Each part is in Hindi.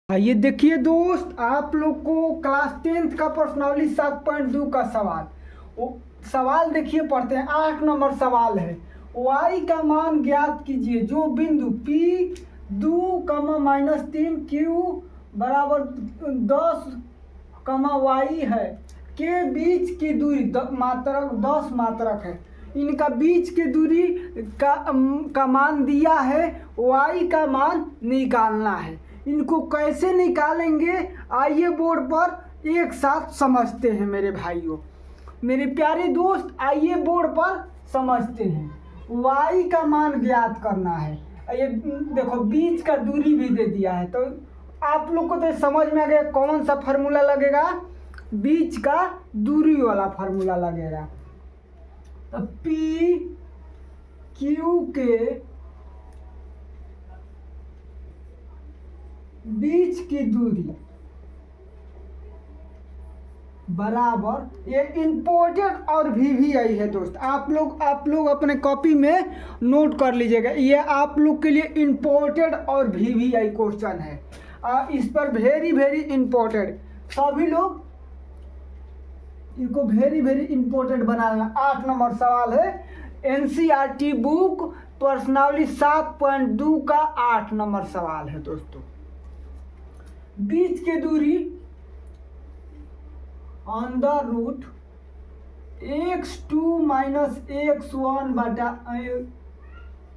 ये देखिए दोस्त, आप लोग को क्लास 10th का प्रश्नावली 7.2 का सवाल। वो सवाल देखिए, पढ़ते हैं। 8 नंबर सवाल है। y का मान ज्ञात कीजिए जो बिंदु P 2, -3 Q बराबर 10, y है के बीच की दूरी मात्रक 10 मात्रक है। इनका बीच की दूरी का मान दिया है, y का मान निकालना है। इनको कैसे निकालेंगे, आइए बोर्ड पर एक साथ समझते हैं मेरे भाइयों, मेरे प्यारे दोस्त। आइए बोर्ड पर समझते हैं। y का मान ज्ञात करना है। ये देखो, बीच का दूरी भी दे दिया है, तो आप लोग को तो समझ में आ गया कौन सा फार्मूला लगेगा। बीच का दूरी वाला फार्मूला लगेगा। तो P Q के बीच की दूरी बराबर, ये इंपोर्टेड और VVI है दोस्त। आप लोग अपने कॉपी में नोट कर लीजिएगा। ये आप लोग के लिए इंपोर्टेड और VVI क्वेश्चन है। इस पर वेरी इंपॉर्टेंट, सभी लोग इनको वेरी इंपॉर्टेंट बनाना। 8 नंबर सवाल है, NCERT बुक प्रश्नावली 7.2 का 8 नंबर सवाल है दोस्तों। बीच की दूरी अंडर रूट x2 - x1 बटा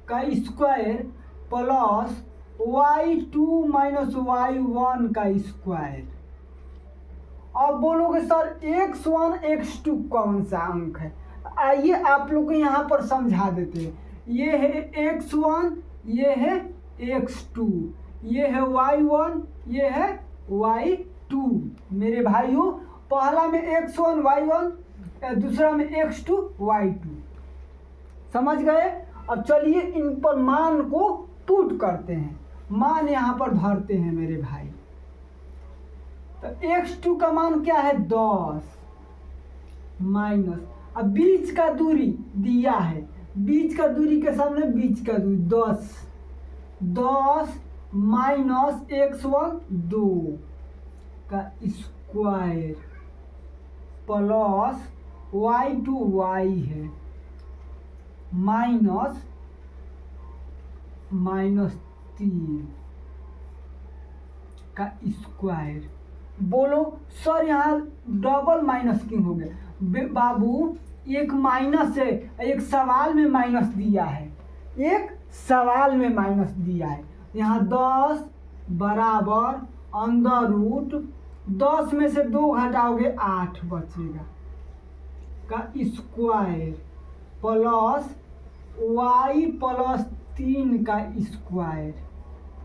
का स्क्वायर प्लस y2 - y1 का स्क्वायर। अब बोलोगे सर x1 x2 कौन सा अंक है? आइए आप लोग को यहाँ पर समझा देते हैं। ये है x1, ये है x2, ये है y1, ये है y2। मेरे भाइयों, पहला में x1 y1, दूसरा में x2 y2। समझ गए? अब चलिए इन पर मान को पुट करते हैं, मान यहाँ पर भरते हैं मेरे भाई। तो x2 का मान क्या है? 10 माइनस, अब बीच का दूरी दिया है, बीच का दूरी के सामने बीच का दूरी 10 माइनस x1 2 का स्क्वायर प्लस y2 y है -3 का स्क्वायर। बोलो सर यहाँ डबल माइनस क्यों हो गया? बाबू, एक माइनस है, एक सवाल में माइनस दिया है, एक सवाल में माइनस दिया है। यहाँ 10 बराबर अंडर रूट 10 में से 2 घटाओगे 8 बचेगा का स्क्वायर प्लस y+3 का स्क्वायर।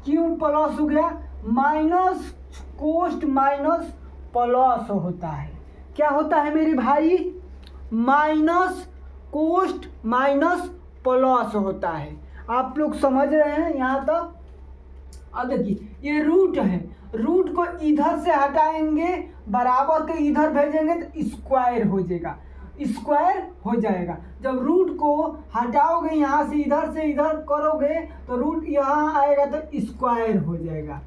क्यों प्लस हो गया? माइनस कोस्ट माइनस प्लस होता है। क्या होता है मेरे भाई? माइनस कोस्ट माइनस प्लस होता है। आप लोग समझ रहे हैं यहाँ तक? अब देखिए, ये रूट है, रूट को इधर से हटाएंगे, बराबर के इधर भेजेंगे तो स्क्वायर हो जाएगा, स्क्वायर हो जाएगा। जब रूट को हटाओगे, यहाँ से इधर करोगे तो रूट यहाँ आएगा तो स्क्वायर हो जाएगा।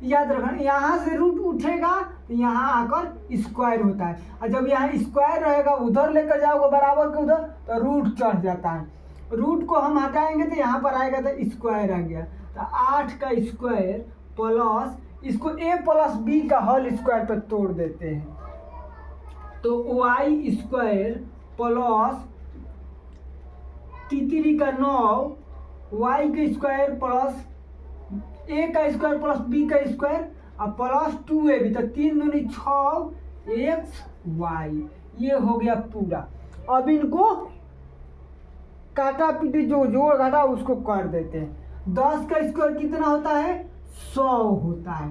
याद रखना, यहाँ से रूट उठेगा तो यहाँ आकर स्क्वायर होता है, और जब यहाँ स्क्वायर रहेगा उधर लेकर जाओगे बराबर के उधर तो रूट चढ़ जाता है। रूट को हम हटाएंगे तो यहाँ पर आएगा तो स्क्वायर आ गया। तो 8 का स्क्वायर प्लस, इसको a+b का होल स्क्वायर पर तोड़ देते हैं तो y स्क्वायर प्लस 3 का 9, y का स्क्वायर प्लस a का स्क्वायर प्लस b का स्क्वायर और प्लस 2ab, तो 3 दूनी 6 xy। ये हो गया पूरा। अब इनको काटा पीटी जो जोड़ घटा उसको कर देते हैं। 10 का स्क्वायर कितना होता है? 100 होता है।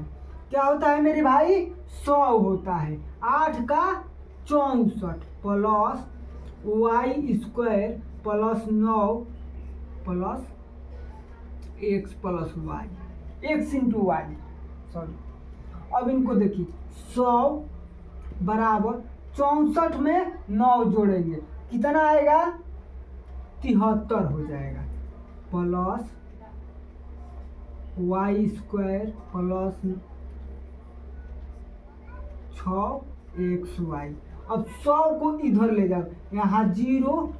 क्या होता है मेरे भाई? 100 होता है। 8 का 64 plus y square plus 9 plus x plus y, x into Y, sorry. अब इनको देखिए, 100 बराबर 64 में 9 जोड़ेंगे कितना आएगा? 73 हो जाएगा plus y square plus 6x(y). अब 100 को इधर ले जाओ, यहाँ 0y²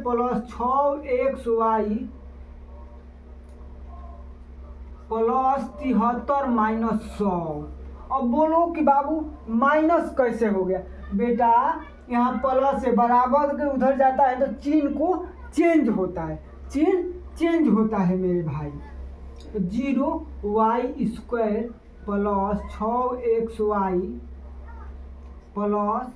plus 6xy plus 73 minus 100। अब बोलो कि बाबू माइनस कैसे हो गया? बेटा यहाँ प्लस से बराबर के उधर जाता है तो चिन्ह को चेंज होता है, चिन्ह चेंज होता है मेरे भाई। 0y² plus 6xy plus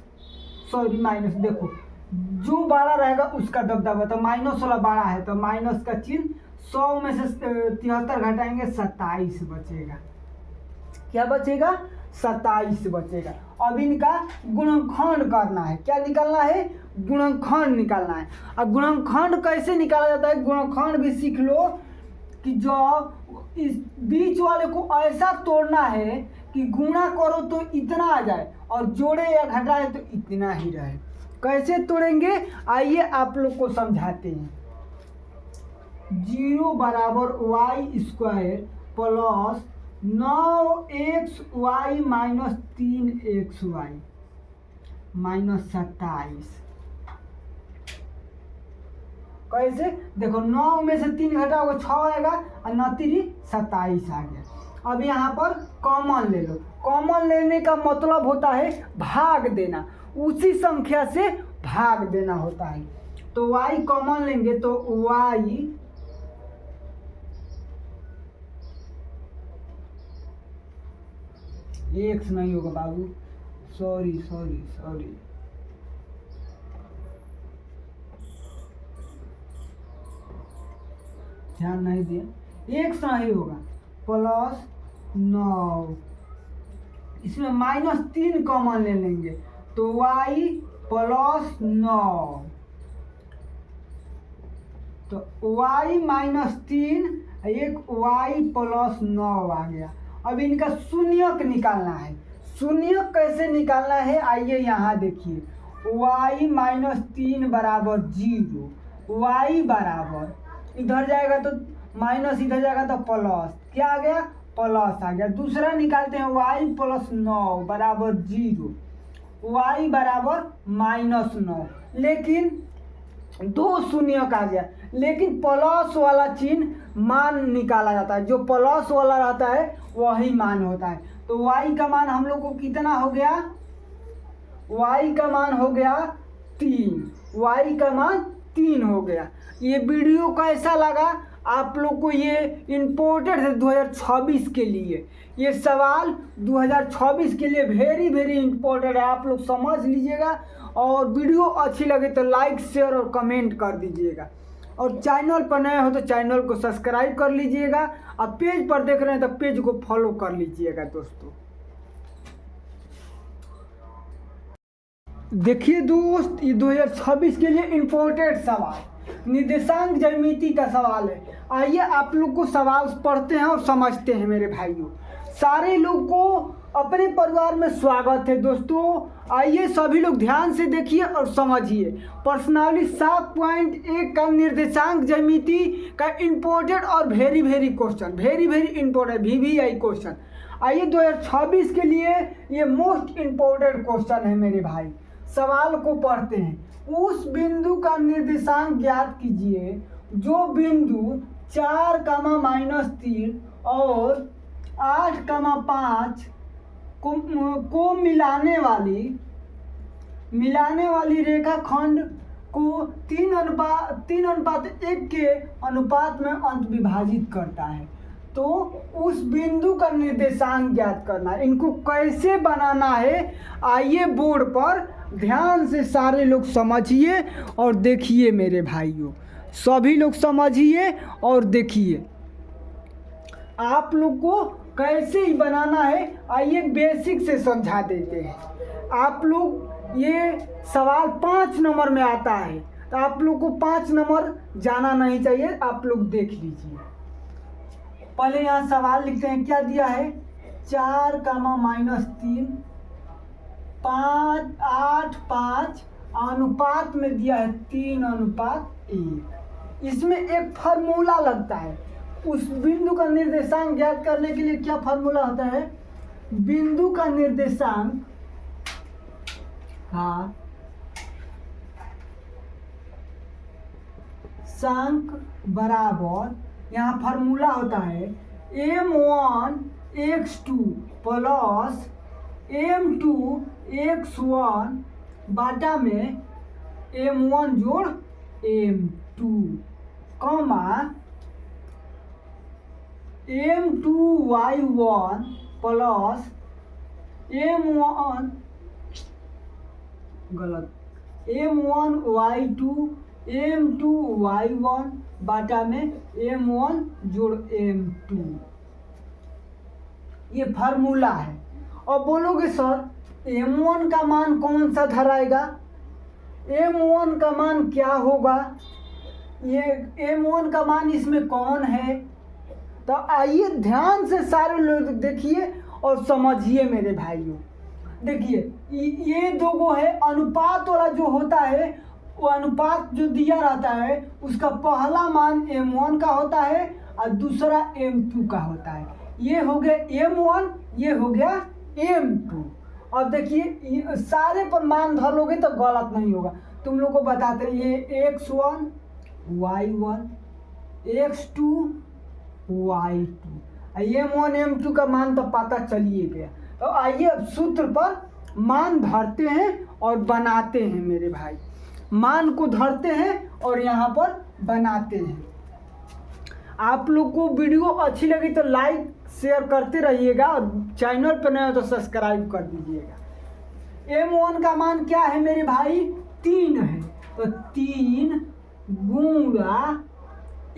sorry minus, देखो जो बड़ा रहेगा उसका दबदबा, तो माइनस वाला बड़ा है तो माइनस का चिन्ह, 100 में से 73 घटाएंगे 27 बचेगा। क्या बचेगा? 27 बचेगा। अब इनका गुणनखंड करना है। क्या निकालना है? गुणनखंड निकालना है। अब गुणनखंड कैसे निकाला जाता है? गुणनखंड भी सीख लो कि जो इस बीच वाले को ऐसा तोड़ना है कि गुणा करो तो इतना आ जाए और जोड़े या घटाए तो इतना ही रहे। कैसे तोड़ेंगे आइए आप लोग को समझाते हैं। 0 बराबर y² plus 9xy minus 3xy minus 27। कैसे? देखो 9 में से 3 घटाओगे 6 आएगा और 9 3 27 आ गया। अब यहाँ पर कॉमन ले लो। कॉमन लेने का मतलब होता है भाग देना, उसी संख्या से भाग देना होता है। तो y कॉमन लेंगे तो y x नहीं होगा बाबू, सॉरी सॉरी सॉरी, ध्यान नहीं दिया, x नहीं होगा, प्लस 9, इसमें माइनस 3 कॉमन ले लेंगे तो y प्लस 9, तो y माइनस 3 एक y प्लस 9 आ गया। अब इनका शून्यक निकालना है। शून्यक कैसे निकालना है आइए यहाँ देखिए। y माइनस 3 बराबर 0, y बराबर इधर जाएगा तो माइनस, इधर जाएगा तो प्लस, क्या आ गया? प्लस आ गया। दूसरा निकालते हैं y प्लस 9 बराबर 0, y बराबर माइनस 9, लेकिन 2 शून्यक आ गया, लेकिन प्लस वाला चिन्ह मान निकाला जाता है, जो प्लस वाला रहता है वही मान होता है। तो y का मान हम लोग को कितना हो गया? y का मान हो गया 3, y का मान 3 हो गया। ये वीडियो कैसा लगा आप लोग को? ये इम्पोर्टेंट है 2026 के लिए, ये सवाल 2026 के लिए वेरी वेरी इम्पोर्टेंट है, आप लोग समझ लीजिएगा। और वीडियो अच्छी लगे तो लाइक शेयर और कमेंट कर दीजिएगा, और चैनल पर नए हो तो चैनल को सब्सक्राइब कर लीजिएगा, और पेज पर देख रहे हैं तो पेज को फॉलो कर लीजिएगा। दोस्तों देखिए दोस्त, ये 2026 के लिए इम्पोर्टेंट सवाल, निर्देशांक ज्यामिति का सवाल है। आइए आप लोग को सवाल पढ़ते हैं और समझते हैं मेरे भाइयों। सारे लोग को अपने परिवार में स्वागत है दोस्तों। आइए सभी लोग ध्यान से देखिए और समझिए। प्रश्नावली 7.1 का निर्देशांक ज्यामिति का इम्पोर्टेंट और very very question, very very important VVI question. आइए 2026 के लिए ये मोस्ट इम्पोर्टेंट क्वेश्चन है मेरे भाई। सवाल को पढ़ते हैं। उस बिंदु का निर्देशांक ज्ञात कीजिए जो बिंदु 4, -3 और 8, 5 को मिलाने वाली रेखाखंड को 3:1 के अनुपात में अंत विभाजित करता है। तो उस बिंदु का निर्देशांक ज्ञात करना है। इनको कैसे बनाना है आइए बोर्ड पर ध्यान से सारे लोग समझिए और देखिए मेरे भाइयों, सभी लोग समझिए और देखिए आप लोग को कैसे ही बनाना है। आइए बेसिक से समझा देते हैं। आप लोग ये सवाल 5 नंबर में आता है तो आप लोग को 5 नंबर जाना नहीं चाहिए, आप लोग देख लीजिए। पहले यहाँ सवाल लिखते हैं, क्या दिया है? 4, -3, 5, 8, 5 अनुपात में दिया है 3:1। इसमें एक फार्मूला लगता है। उस बिंदु का निर्देशांक ज्ञात करने के लिए क्या फार्मूला होता है? बिंदु का निर्देशांक का सांक बराबर, यहाँ फार्मूला होता है m1x2 प्लस m2x1 बाटा में m1 जोड़ m2 comma m2y1 plus m1 m1y2 m2y1 बाटा में m1 जोड़ m2। ये फार्मूला है। और बोलोगे सर m1 का मान कौन सा धराएगा, m1 का मान क्या होगा, ये m1 का मान इसमें कौन है? तो आइए ध्यान से सारे लोग देखिए और समझिए मेरे भाइयों। देखिए ये दो गो है, अनुपात वाला जो होता है वो अनुपात जो दिया रहता है उसका पहला मान m1 का होता है और दूसरा m2 का होता है। ये हो गया m1, ये हो गया m2। और देखिए सारे पर मान धर लोगे तो गलत नहीं होगा। तुम लोग को बताते हैं ये x1 y1 x2 y2 m1 m2 का मान तो पता चलिए गया। तो आइए अब सूत्र पर मान धरते हैं और बनाते हैं मेरे भाई। मान को धरते हैं और यहाँ पर बनाते हैं। आप लोग को वीडियो अच्छी लगी तो लाइक शेयर करते रहिएगा और चैनल पर नए हो तो सब्सक्राइब कर दीजिएगा। m1 का मान क्या है मेरे भाई, 3 है। तो 3 गुणा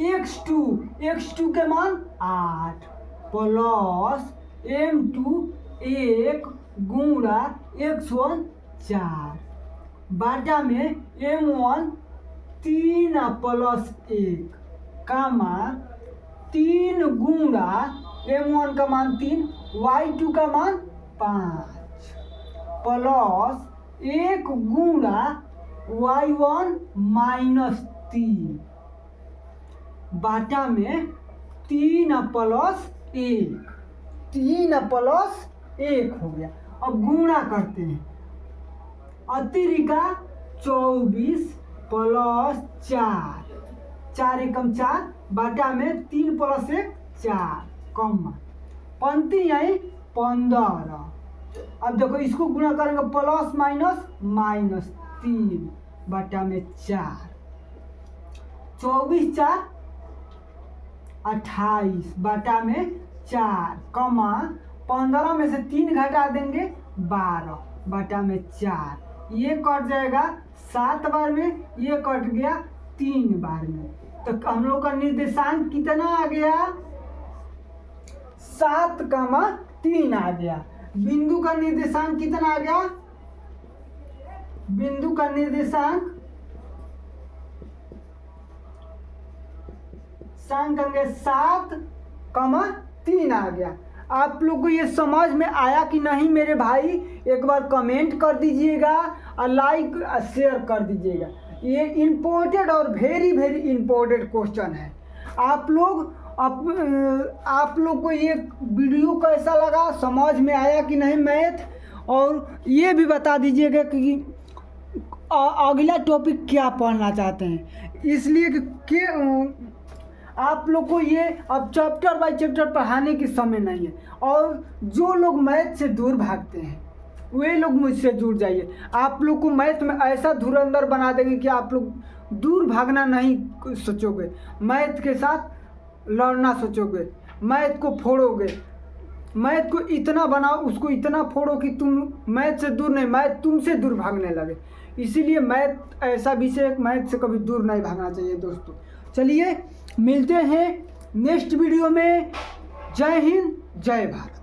x2 के मान 8 प्लस m2 1 गुणा x1 4 बाटा में m1 3 प्लस 1 कामा 3 गुणा m1 का मान 3 y2 का मान 5 प्लस 1 गुणा y1 माइनस 3 बाटा में 3 प्लस 1 हो गया। अब गुणा करते हैं, अतिरिका 24 प्लस 4 एकम 4 बाटा में 3 प्लस 1 4 कम पंक्ति आई 15। अब देखो इसको गुणा करेंगे प्लस माइनस 3 बाटा में 4 24 4 28 बाटा में 4 कमा 15 में से 3 घटा देंगे 12 बाटा में 4। ये कट जाएगा 7 बार में, ये कट गया 3 बार में। तो हम लोग का निर्देशांक कितना आ गया, 7,3 आ गया। बिंदु का निर्देशांक कितना आ गया, बिंदु का निर्देशांक 7,3 आ गया। आप लोग को ये समझ में आया कि नहीं मेरे भाई, एक बार कमेंट कर दीजिएगा और लाइक शेयर कर दीजिएगा। ये इम्पोर्टेंट और वेरी इम्पोर्टेंट क्वेश्चन है। आप लोग को ये वीडियो कैसा लगा, समझ में आया कि नहीं मैथ, और ये भी बता दीजिएगा कि अगला टॉपिक क्या पढ़ना चाहते हैं। इसलिए कि आप लोग को ये अब चैप्टर बाय चैप्टर पढ़ाने की समय नहीं है। और जो लोग मैथ से दूर भागते हैं वे लोग मुझसे जुड़ जाइए। आप लोग को मैथ में ऐसा धुरंधर बना देंगे कि आप लोग दूर भागना नहीं सोचोगे, मैथ के साथ लड़ना सोचोगे, मैथ को फोड़ोगे। मैथ को इतना बनाओ, उसको इतना फोड़ो कि तुम मैथ से दूर नहीं, मैथ तुमसे दूर भागने लगे। इसीलिए मैथ ऐसा विषय है, मैथ से कभी दूर नहीं भागना चाहिए दोस्तों। चलिए मिलते हैं नेक्स्ट वीडियो में। जय हिंद, जय भारत।